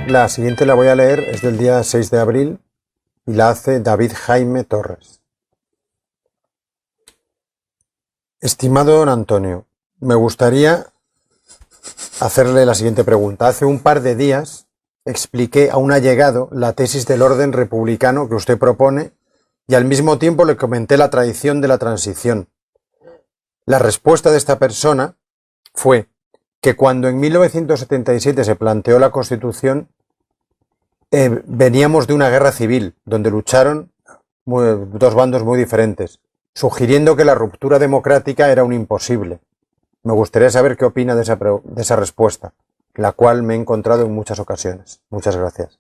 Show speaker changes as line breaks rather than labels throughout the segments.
La siguiente la voy a leer, es del día 6 de abril y la hace David Jaime Torres. Estimado don Antonio, me gustaría hacerle la siguiente pregunta. Hace un par de días expliqué a un allegado la tesis del orden republicano que usted propone y al mismo tiempo le comenté la tradición de la transición. La respuesta de esta persona fue que cuando en 1977 se planteó la Constitución, veníamos de una guerra civil donde lucharon dos bandos muy diferentes, sugiriendo que la ruptura democrática era un imposible. Me gustaría saber qué opina de esa respuesta, la cual me he encontrado en muchas ocasiones. Muchas gracias.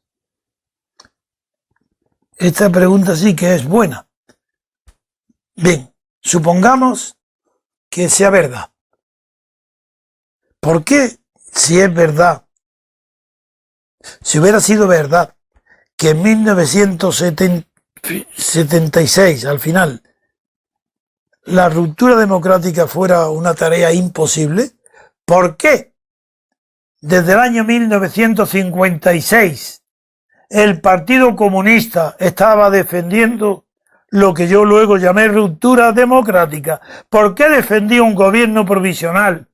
Esta pregunta sí que es buena. Bien, supongamos que sea verdad. ¿Por qué, si es verdad, si hubiera sido verdad que en 1976, al final, la ruptura democrática fuera una tarea imposible? ¿Por qué desde el año 1956 el Partido Comunista estaba defendiendo lo que yo luego llamé ruptura democrática? ¿Por qué defendía un gobierno provisional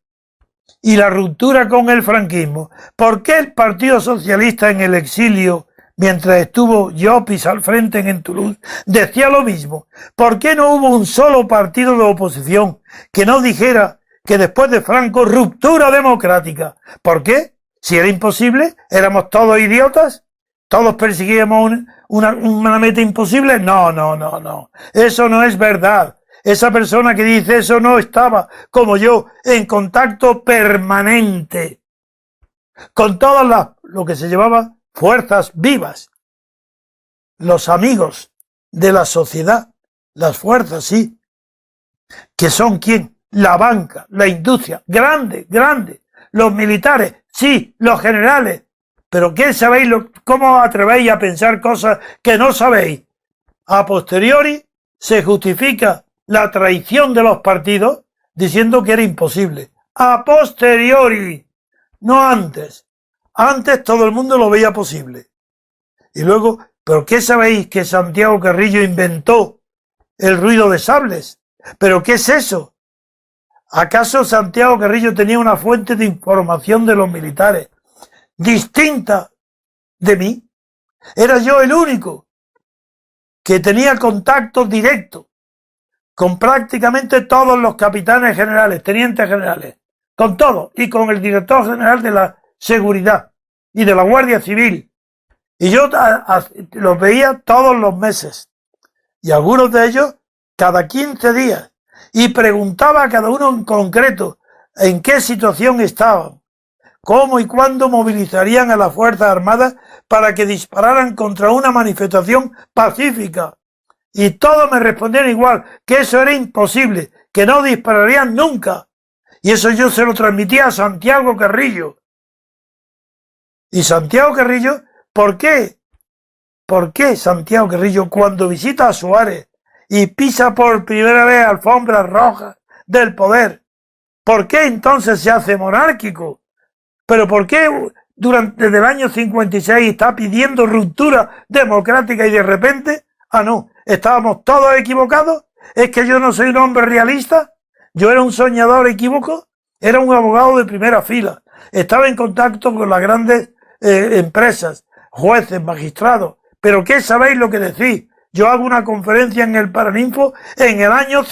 y la ruptura con el franquismo? ¿Por qué el Partido Socialista en el exilio, mientras estuvo Llopis al frente en Toulouse, decía lo mismo? ¿Por qué no hubo un solo partido de oposición que no dijera que después de Franco, ruptura democrática? ¿Por qué? Si era imposible, ¿éramos todos idiotas? ¿Todos perseguíamos una meta imposible? No. Eso no es verdad. Esa persona que dice eso no estaba, como yo, en contacto permanente con todas lo que se llamaba fuerzas vivas, los amigos de la sociedad, las fuerzas, sí, que son ¿quién? La banca, la industria, grande, los militares, sí, los generales. ¿Pero qué sabéis? ¿Cómo atrevéis a pensar cosas que no sabéis? A posteriori se justifica la traición de los partidos diciendo que era imposible. A posteriori, no antes. Antes todo el mundo lo veía posible. Y luego, ¿pero qué sabéis que Santiago Carrillo inventó el ruido de sables? ¿Pero qué es eso? ¿Acaso Santiago Carrillo tenía una fuente de información de los militares distinta de mí? Era yo el único que tenía contacto directo con prácticamente todos los capitanes generales, tenientes generales, con todos, y con el director general de la seguridad y de la Guardia Civil. Y yo los veía todos los meses, y algunos de ellos cada 15 días, y preguntaba a cada uno en concreto en qué situación estaban, cómo y cuándo movilizarían a las Fuerzas Armadas para que dispararan contra una manifestación pacífica. Y todos me respondían igual, que eso era imposible, que no dispararían nunca. Y eso yo se lo transmitía a Santiago Carrillo. Y Santiago Carrillo, ¿por qué? ¿Por qué Santiago Carrillo, cuando visita a Suárez y pisa por primera vez alfombras rojas del poder, por qué entonces se hace monárquico? ¿Pero por qué desde el año 56 está pidiendo ruptura democrática y de repente, no, estábamos todos equivocados? ¿Es que yo no soy un hombre realista? ¿Yo era un soñador equívoco? Era un abogado de primera fila. Estaba en contacto con las grandes empresas, jueces, magistrados. ¿Pero qué sabéis lo que decís? Yo hago una conferencia en el Paraninfo en el año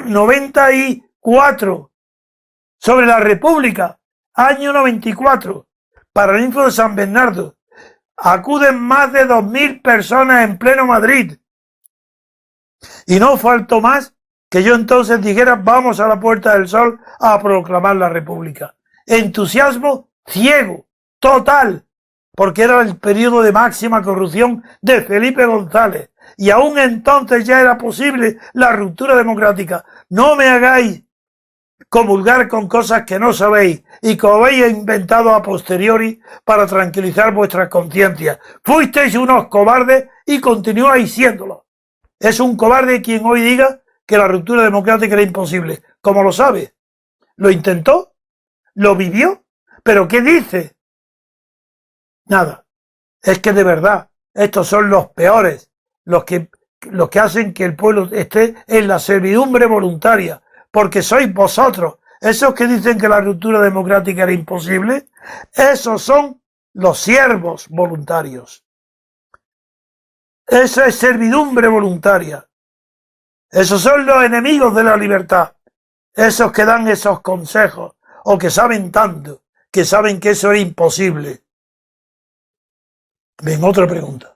94 sobre la República, año 94, Paraninfo de San Bernardo. Acuden más de 2.000 personas en pleno Madrid. Y no faltó más que yo entonces dijera, vamos a la Puerta del Sol a proclamar la República. Entusiasmo ciego, total, porque era el periodo de máxima corrupción de Felipe González. Y aún entonces ya era posible la ruptura democrática. No me hagáis comulgar con cosas que no sabéis y que habéis inventado a posteriori para tranquilizar vuestras conciencias. Fuisteis unos cobardes y continuáis siéndolo. Es un cobarde quien hoy diga que la ruptura democrática era imposible. ¿Cómo lo sabe? ¿Lo intentó? ¿Lo vivió? ¿Pero qué dice? Nada. Es que de verdad, estos son los peores, los que hacen que el pueblo esté en la servidumbre voluntaria, porque sois vosotros, esos que dicen que la ruptura democrática era imposible, esos son los siervos voluntarios. Esa es servidumbre voluntaria. Esos son los enemigos de la libertad, esos que dan esos consejos, o que saben tanto, que saben que eso era imposible. Ven, otra pregunta.